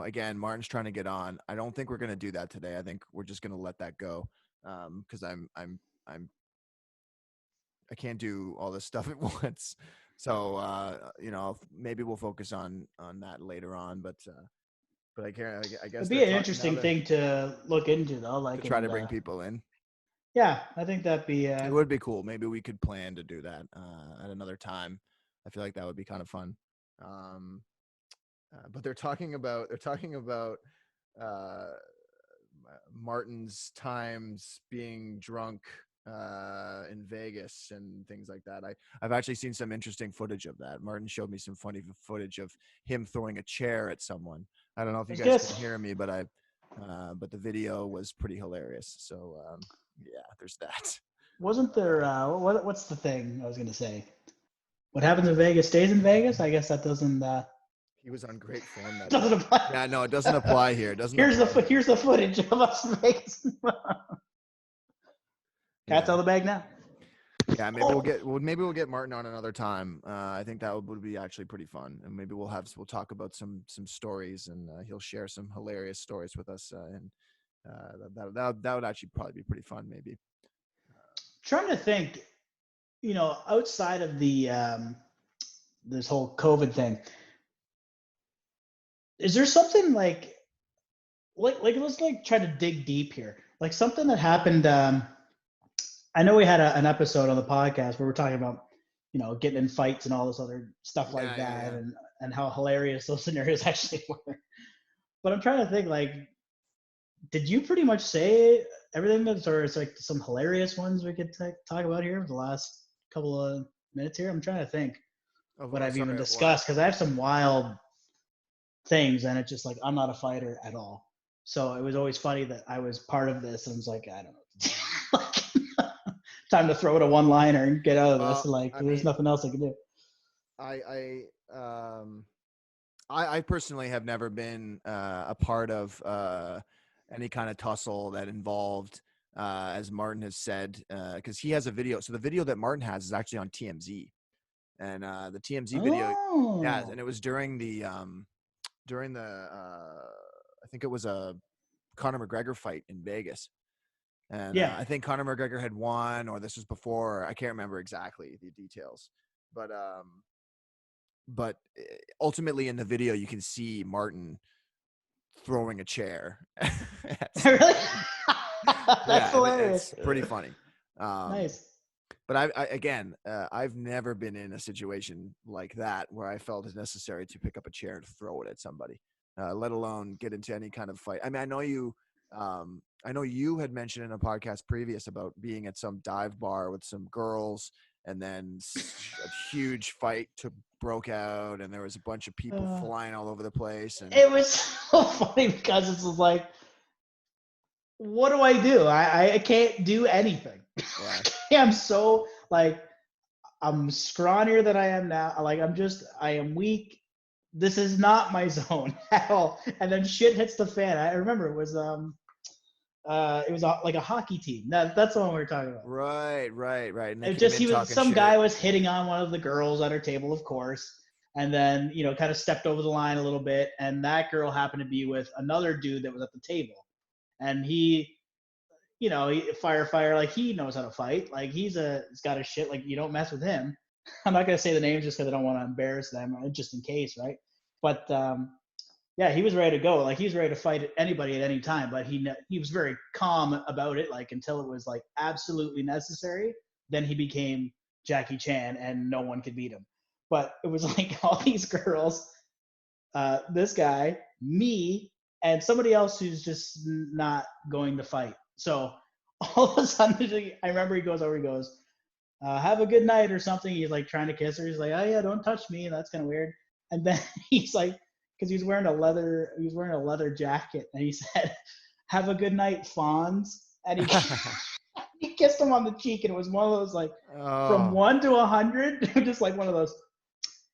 again, Martin's trying to get on. I don't think we're going to do that today. I think we're just going to let that go because I can't do all this stuff at once. So maybe we'll focus on that later on. But I guess It'd be an interesting thing to look into, though. Like, to try to bring people in. Yeah, I think that'd be. It would be cool. Maybe we could plan to do that at another time. I feel like that would be kind of fun. But they're talking about Martin's times being drunk in Vegas and things like that. I've actually seen some interesting footage of that. Martin showed me some funny footage of him throwing a chair at someone. I don't know if you guys can hear me, but but the video was pretty hilarious. So yeah, there's that. Wasn't there? What's the thing I was gonna say? What happens in Vegas stays in Vegas. I guess that doesn't. He was on great form. That doesn't apply. Yeah, no, it doesn't apply here. It doesn't. Here's the footage of us in Vegas. Cat's out of the bag now. Yeah, maybe we'll get Martin on another time. I think that would be actually pretty fun, and maybe we'll talk about some stories, and he'll share some hilarious stories with us, and that would actually probably be pretty fun. Maybe. Trying to think, outside of the this whole COVID thing, is there something like let's try to dig deep here, like something that happened. I know we had an episode on the podcast where we're talking about, getting in fights and all this other stuff like that, yeah. And how hilarious those scenarios actually were. But I'm trying to think, like, did you pretty much say everything or it's like some hilarious ones we could talk about here for the last couple of minutes here? I'm trying to think what I've even discussed, because I have some wild things, and it's just like, I'm not a fighter at all. So it was always funny that I was part of this, and I was like, I don't know. Time to throw it a one-liner and get out of this. There's nothing else I can do. I personally have never been a part of any kind of tussle that involved, as Martin has said, because he has a video. So the video that Martin has is actually on TMZ, and the TMZ video, yeah, Oh. and it was during the I think it was a Conor McGregor fight in Vegas. And Yeah. I think Conor McGregor had won, or this was before. I can't remember exactly the details, but ultimately in the video you can see Martin throwing a chair. Really? That's Yeah, and hilarious. it's pretty funny. Nice. But again, I've never been in a situation like that where I felt it necessary to pick up a chair and throw it at somebody, let alone get into any kind of fight. I mean, I know you had mentioned in a podcast previous about being at some dive bar with some girls, and then a huge fight broke out, and there was a bunch of people Uh, flying all over the place. And it was so funny because it's like, what do I do? I can't do anything. yeah, I'm so like, I'm scrawnier than I am now. Like I am weak. This is not my zone at all. And then shit hits the fan. I remember it was like a hockey team. That's the one we were talking about. right. And they It came just in talking some shit. guy was hitting on one of the girls at our table, of course, and then kind of stepped over the line a little bit, and that girl happened to be with another dude that was at the table, and firefighter, like he knows how to fight, like he's got a shit, like you don't mess with him. I'm not gonna say the names just because I don't want to embarrass them, just in case, right? But yeah, he was ready to go. Like he was ready to fight anybody at any time, but he was very calm about it, like until it was like absolutely necessary. Then he became Jackie Chan, and no one could beat him. But it was like all these girls, this guy, me, and somebody else who's just not going to fight. So all of a sudden, I remember he goes, have a good night or something. He's like trying to kiss her. He's like, oh yeah, don't touch me. That's kind of weird. And then he's like, because he was wearing a leather jacket, and he said, have a good night, Fonz. And he kissed him on the cheek, and it was one of those like from 1 to 100, just like one of those.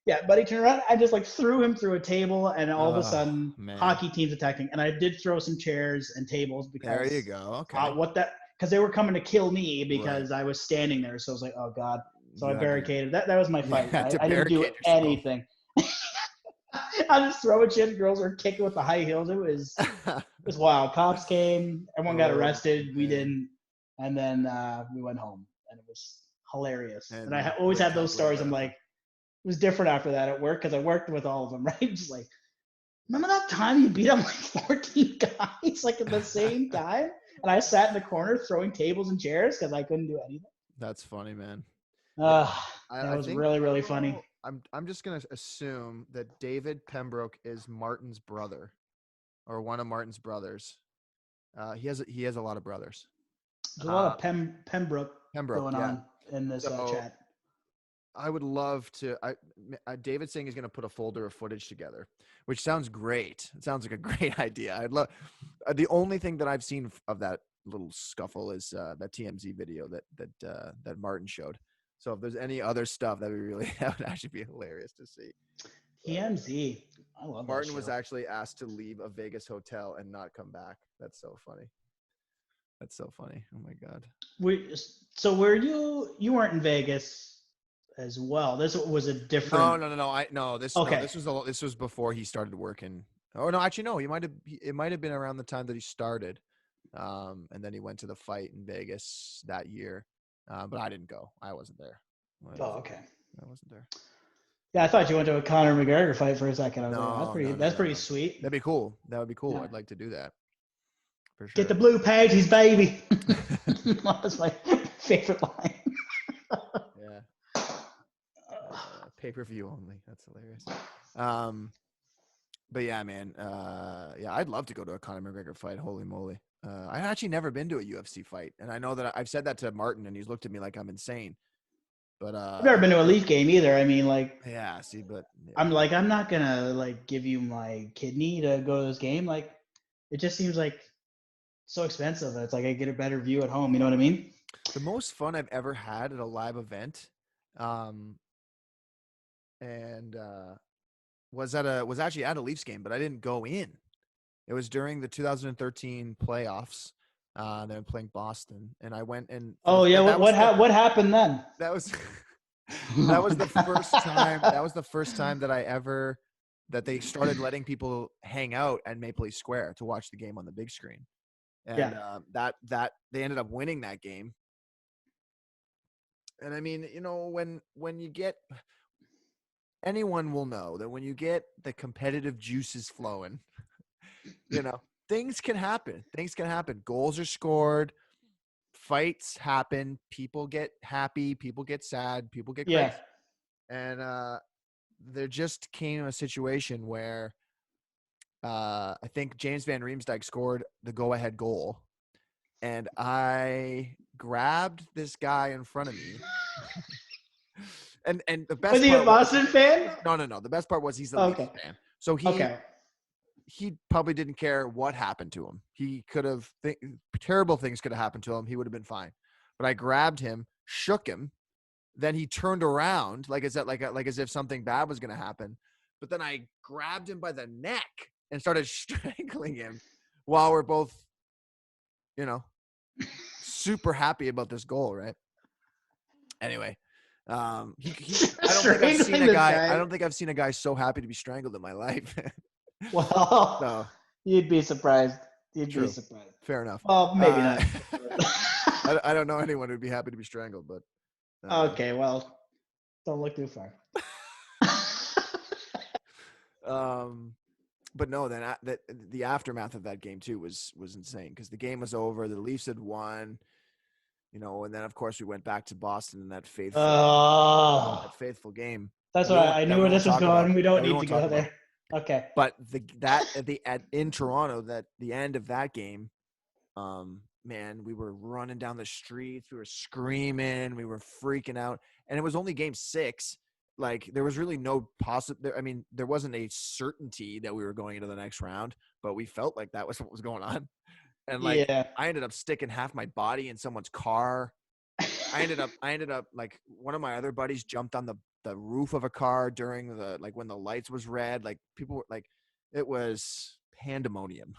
Yeah, but he turned around and just like threw him through a table, and all of a sudden, man. hockey teams attacking. And I did throw some chairs and tables because There you go. Okay. Because they were coming to kill me because I was standing there. So I was like, oh God. So I barricaded. That was my fight. I didn't do anything. I was just throwing shit. Girls were kicking with the high heels. It was wild. Cops came. Everyone got arrested. We didn't. And then we went home, and it was hilarious. And I always had those stories. I'm like, it was different after that at work because I worked with all of them, right? Just like, remember that time you beat up like 14 guys like at the same time? And I sat in the corner throwing tables and chairs because I couldn't do anything. That's funny, man. That was think, really, really funny. I'm just gonna assume that David Pembroke is Martin's brother, or one of Martin's brothers. He has a lot of brothers. There's a lot of Pembroke going on in this chat. I would love to. David's saying he's going to put a folder of footage together, which sounds great. It sounds like a great idea. I'd love. The only thing that I've seen of that little scuffle is that TMZ video that Martin showed. So if there's any other stuff, that would actually be hilarious to see. TMZ. I love Martin that was actually asked to leave a Vegas hotel and not come back. That's so funny. Oh my God. So were you weren't in Vegas as well? This was a different. No. This was before he started working. Oh no, actually no. It might have been around the time that he started, and then he went to the fight in Vegas that year. But I didn't go. I wasn't there. Okay. I wasn't there. Yeah, I thought you went to a Conor McGregor fight for a second. I was like, that's pretty no. Sweet. That'd be cool. Yeah. I'd like to do that. For sure. Get the blue panties, baby. That's my favorite line. Yeah. Pay-per-view only. That's hilarious. But yeah, man. I'd love to go to a Conor McGregor fight. Holy moly. I've actually never been to a UFC fight, and I know that I've said that to Martin, and he's looked at me like I'm insane. But I've never been to a Leaf game either. I mean, like, yeah. See, but yeah. I'm not gonna like give you my kidney to go to this game. Like, it just seems like so expensive. It's like I get a better view at home. You know what I mean? The most fun I've ever had at a live event, and was actually at a Leafs game, but I didn't go in. It was during the 2013 playoffs. They were playing Boston, and I went and Oh yeah, what happened then? that was that was the first time. That was the first time that they started letting people hang out at Maple Leaf Square to watch the game on the big screen, and Yeah. that they ended up winning that game. And I mean, when you get anyone will know that when you get the competitive juices flowing, things can happen. Things can happen. Goals are scored, fights happen, people get happy, people get sad, people get crazy. Yeah. And there just came a situation where I think James Van Riemsdyk scored the go-ahead goal, and I grabbed this guy in front of me. and the best Was he part a Boston fan? no. The best part was he's a Leafs Okay. fan, so Okay. he probably didn't care what happened to him. He could have terrible things could have happened to him. He would have been fine. But I grabbed him, shook him. Then he turned around like as if something bad was going to happen. But then I grabbed him by the neck and started strangling him while we're both, super happy about this goal, right? Anyway, I don't think I've seen a guy so happy to be strangled in my life. Well, So, you'd be surprised. You'd true. be surprised. Fair enough. Well, maybe not. I don't know anyone who'd be happy to be strangled, but Okay, well, don't look too far. But no, then the aftermath of that game too was insane because the game was over, the Leafs had won, and then of course we went back to Boston in that faithful game. That's why I knew where this was going. We don't need to go there. Okay. But in Toronto, that the end of that game, man, we were running down the streets, we were screaming, we were freaking out, and it was only game 6. Like there was really no there wasn't a certainty that we were going into the next round, but we felt like that was what was going on. And I ended up sticking half my body in someone's car. I ended up like one of my other buddies jumped on the roof of a car during when the lights was red. Like people were like, it was pandemonium.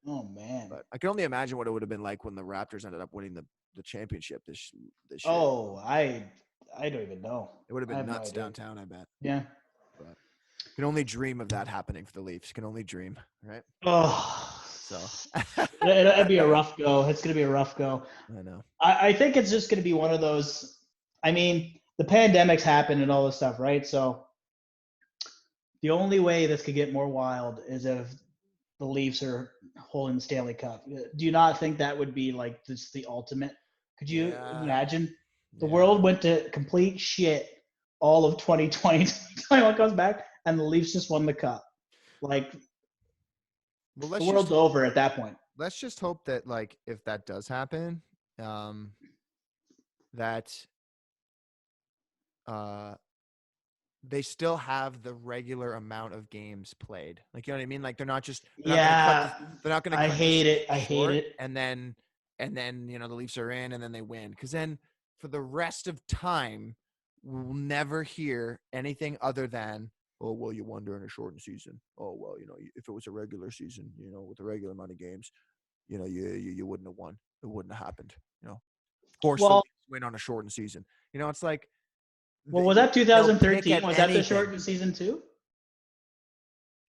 Oh man. But I can only imagine what it would have been like when the Raptors ended up winning the championship this year. Oh, I don't even know. It would have been nuts downtown, I bet. Yeah. But you can only dream of that happening for the Leafs. You can only dream, right? Oh. So it'd be a rough go. It's going to be a rough go. I know. I think it's just going to be one of those. I mean, the pandemic's happened and all this stuff, right? So the only way this could get more wild is if the Leafs are holding the Stanley Cup. Do you not think that would be like just the ultimate? Could you imagine? The world went to complete shit all of 2020. 2021 comes back, and the Leafs just won the cup. Like, the world's over at that point. Let's just hope that, like, if that does happen, that they still have the regular amount of games played. Like, you know what I mean? Like, they're not just they're not going to. I hate it. I hate it. And then the Leafs are in, and then they win. Because then for the rest of time, we'll never hear anything other than, oh, well, you won during a shortened season. Oh, well, if it was a regular season, with a regular amount of games, you wouldn't have won. It wouldn't have happened. Of course, the Leafs win on a shortened season. It's like. Well, was that 2013? Was that the shortened season too?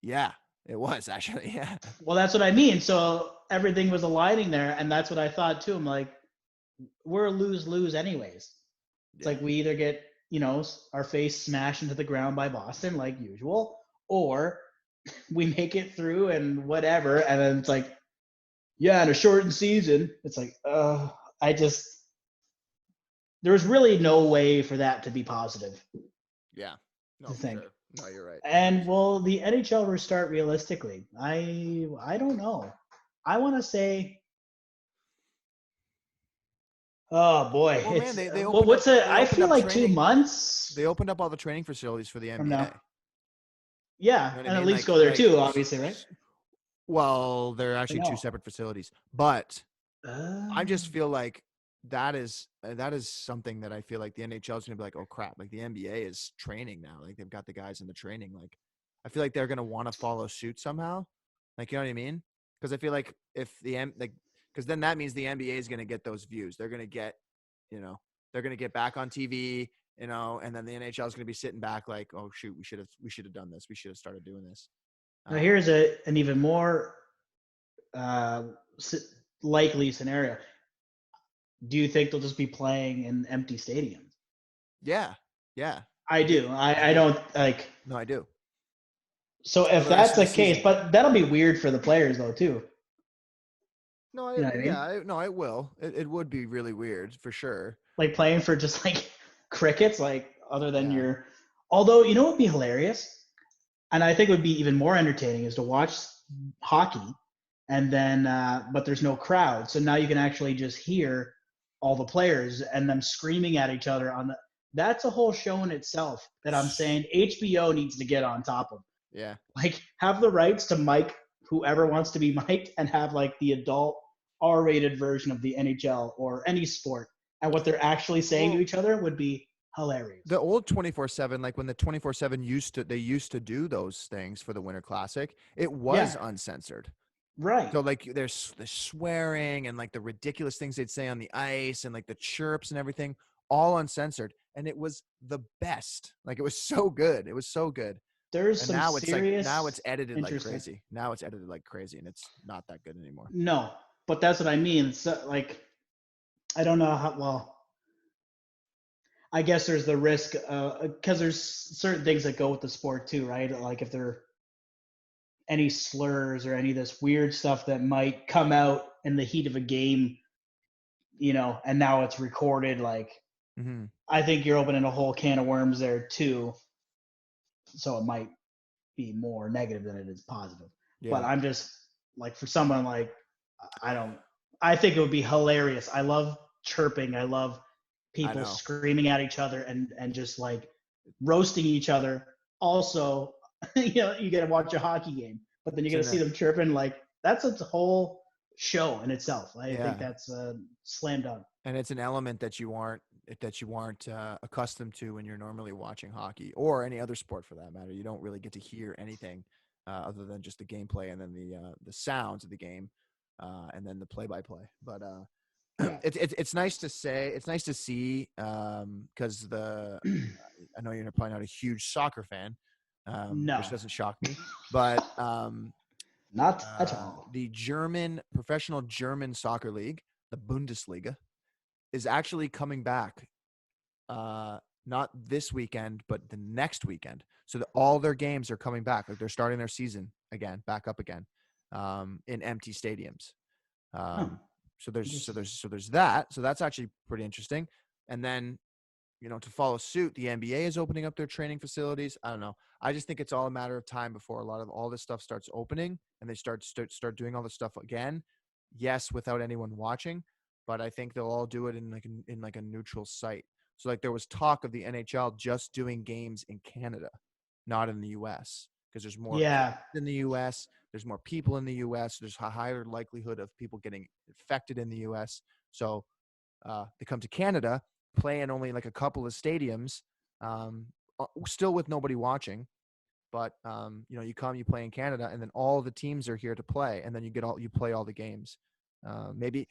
Yeah, it was actually. Yeah. Well, that's what I mean. So everything was aligning there, and that's what I thought too. I'm like, we're lose anyways. It's like we either get our face smashed into the ground by Boston like usual, or we make it through and whatever. And then it's like, in a shortened season, it's like, there's really no way for that to be positive. Yeah. No, I think. Sure. No, you're right. And will the NHL restart realistically? I don't know. I want to say, oh boy, well, man, I feel like 2 months. They opened up all the training facilities for the NBA. Yeah, and the Leafs go there too, obviously, right? Well, they're actually 2 separate facilities, but I just feel like that is something that I feel like the NHL is going to be like, oh crap, like the NBA is training now, like they've got the guys in the training, like I feel like they're gonna want to follow suit somehow. Like, you know what I mean? Because I feel like if because then that means the NBA is gonna get those views. They're gonna get, they're gonna get back on TV, and then the NHL is gonna be sitting back like, oh shoot, we should have done this. We should have started doing this. Now here's an even more uh, likely scenario. Do you think they'll just be playing in empty stadiums? Yeah. I do. I don't like. No, I do. So if For the rest that's of the the case, season. but that'll be weird for the players though too. No, You know what I mean? no, it will. It would be really weird for sure. Like playing for just like crickets, like other than Yeah. your. Although you know what would be hilarious, and I think would be even more entertaining is to watch hockey, and then but there's no crowd, so now you can actually just hear all the players and them screaming at each other on the. That's a whole show in itself that I'm saying HBO needs to get on top of. Yeah. Like have the rights to mic whoever wants to be mic'd and have like the adult R-rated version of the NHL or any sport, and what they're actually saying to each other would be hilarious. The old 24/7, like when the 24/7 they used to do those things for the Winter Classic, it was uncensored. Right. So like there's the swearing and like the ridiculous things they'd say on the ice and like the chirps and everything, all uncensored, and it was the best. Like it was so good. It was so good. There's And some now it's serious. now it's edited like interesting. crazy. Now it's edited like crazy, and it's not that good anymore. No, but that's what I mean. It's like I don't know how well. I guess there's the risk because there's certain things that go with the sport too, right? Like if there are any slurs or any of this weird stuff that might come out in the heat of a game, and now it's recorded. Like Mm-hmm. I think you're opening a whole can of worms there too. So it might be more negative than it is positive. Yeah. But I'm just like for someone like I think it would be hilarious. I love chirping. I love people screaming at each other and just like roasting each other. Also, you get to watch a hockey game, but then you get to see them chirping. Like that's a whole show in itself. I think that's slam dunk. And it's an element that you aren't accustomed to when you're normally watching hockey or any other sport for that matter. You don't really get to hear anything other than just the gameplay and then the sounds of the game and then the play-by-play. But it's nice to say. It's nice to see because I know you're probably not a huge soccer fan, no, which doesn't shock me, but not at all. The professional German soccer league, the Bundesliga, is actually coming back not this weekend but the next weekend, so that all their games are coming back. Like they're starting their season again, back up again, in empty stadiums. So there's that, so that's actually pretty interesting. And then to follow suit, the NBA is opening up their training facilities. I don't know, I just think it's all a matter of time before a lot of all this stuff starts opening and they start doing all this stuff again. Yes, without anyone watching, but I think they'll all do it in like a neutral site. So like there was talk of the NHL just doing games in Canada, not in the US, because there's more in the US, there's more people in the US, there's a higher likelihood of people getting infected in the US. So they come to Canada, play in only like a couple of stadiums, still with nobody watching. But you play in Canada, and then all the teams are here to play, and then you play all the games. Maybe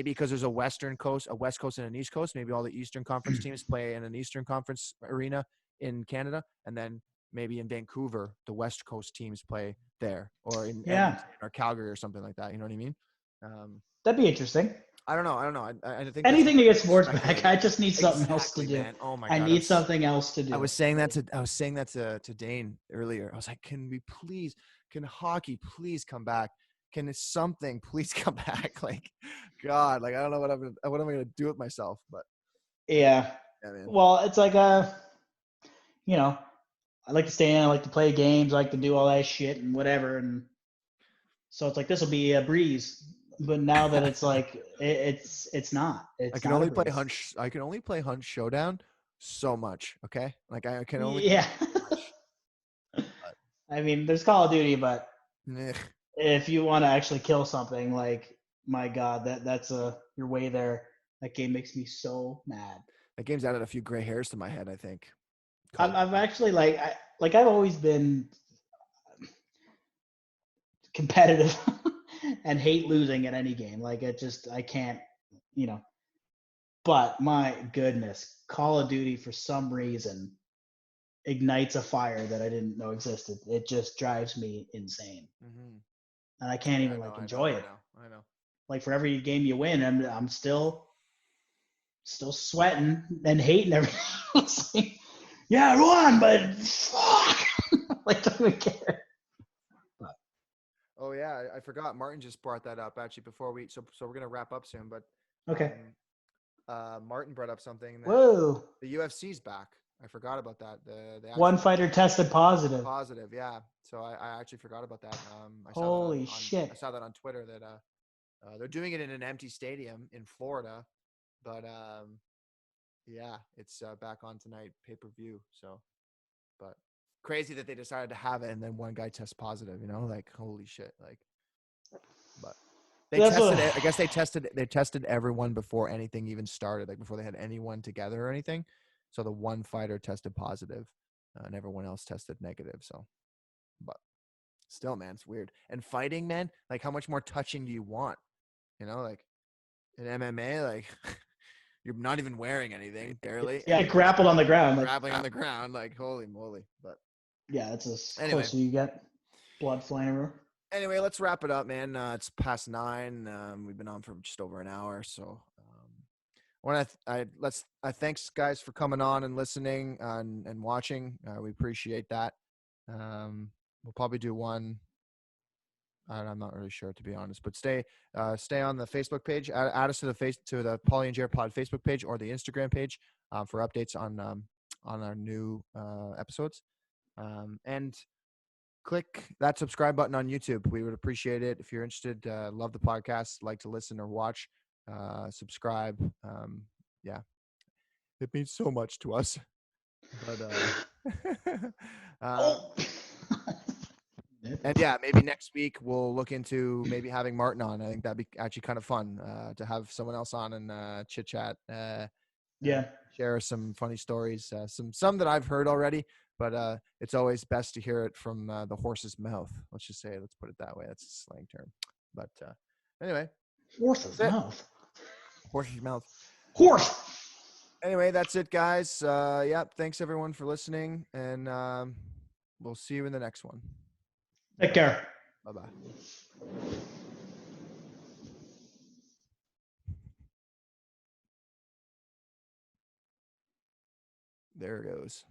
because there's a West Coast, and an East Coast. Maybe all the Eastern Conference teams play in an Eastern Conference arena in Canada, and then maybe in Vancouver, the West Coast teams play there, or in Edmonton or Calgary or something like that. You know what I mean? That'd be interesting. I don't know. I think anything to get sports back. I just need something else to do. Man. Oh my God, I need something else to do. I was saying that to Dane earlier. I was like, can hockey please come back? Can something please come back? Like, God, like I don't know what am I gonna do with myself? But yeah man. Well, it's like I like to stay in. I like to play games. I like to do all that shit and whatever. And so it's like this will be a breeze. But now that it's like it's not. I can only play Hunt. I can only play Hunt Showdown so much. Okay, like I can only. Yeah. I mean, there's Call of Duty, but if you want to actually kill something, like my God, that's you're way there. That game makes me so mad. That game's added a few gray hairs to my head, I think. I'm actually I've always been competitive and hate losing at any game. Like I can't, you know. But my goodness, Call of Duty for some reason ignites a fire that I didn't know existed. It just drives me insane, and I can't even enjoy it. I know. Like for every game you win, I'm still sweating and hating everything. Yeah, I won, but fuck, like don't even care. But. Oh yeah, I forgot. Martin just brought that up actually before so we're gonna wrap up soon, but Okay. Martin brought up something that Whoa. the UFC's back. I forgot about that. One fighter tested positive. Positive, yeah. So I actually forgot about that. Holy shit! I saw that on Twitter that they're doing it in an empty stadium in Florida, but yeah, it's back on tonight, pay-per-view. So, but crazy that they decided to have it and then one guy tests positive. You know, like holy shit, like. But they tested it. I guess they tested everyone before anything even started, like before they had anyone together or anything. So the one fighter tested positive, and everyone else tested negative. So, but still, man, it's weird. And fighting, man, like how much more touching do you want? You know, like in MMA, like you're not even wearing anything, barely. Yeah, grappled on the ground. Like, grappling on the ground, like holy moly. But yeah, that's as anyway. close as you get. Blood flying everywhere. Anyway, let's wrap it up, man. It's past 9. We've been on for just over an hour, so thanks guys for coming on and listening and watching. We appreciate that. We'll probably do one. I'm not really sure, to be honest, but stay on the Facebook page. Add us to the Paulie and Jer Pod Facebook page or the Instagram page for updates on our new episodes. And click that subscribe button on YouTube. We would appreciate it. If you're interested, love the podcast, like to listen or watch, subscribe. Yeah, it means so much to us. But and yeah, maybe next week we'll look into maybe having Martin on. I think that'd be actually kind of fun to have someone else on and chit chat. Yeah. Share some funny stories, some that I've heard already, but it's always best to hear it from the horse's mouth. Let's put it that way. That's a slang term. But anyway. Horse's mouth. Horse's mouth. Horse. Anyway, that's it, guys. Yep. Thanks everyone for listening, and we'll see you in the next one. Take care. Bye-bye. There it goes.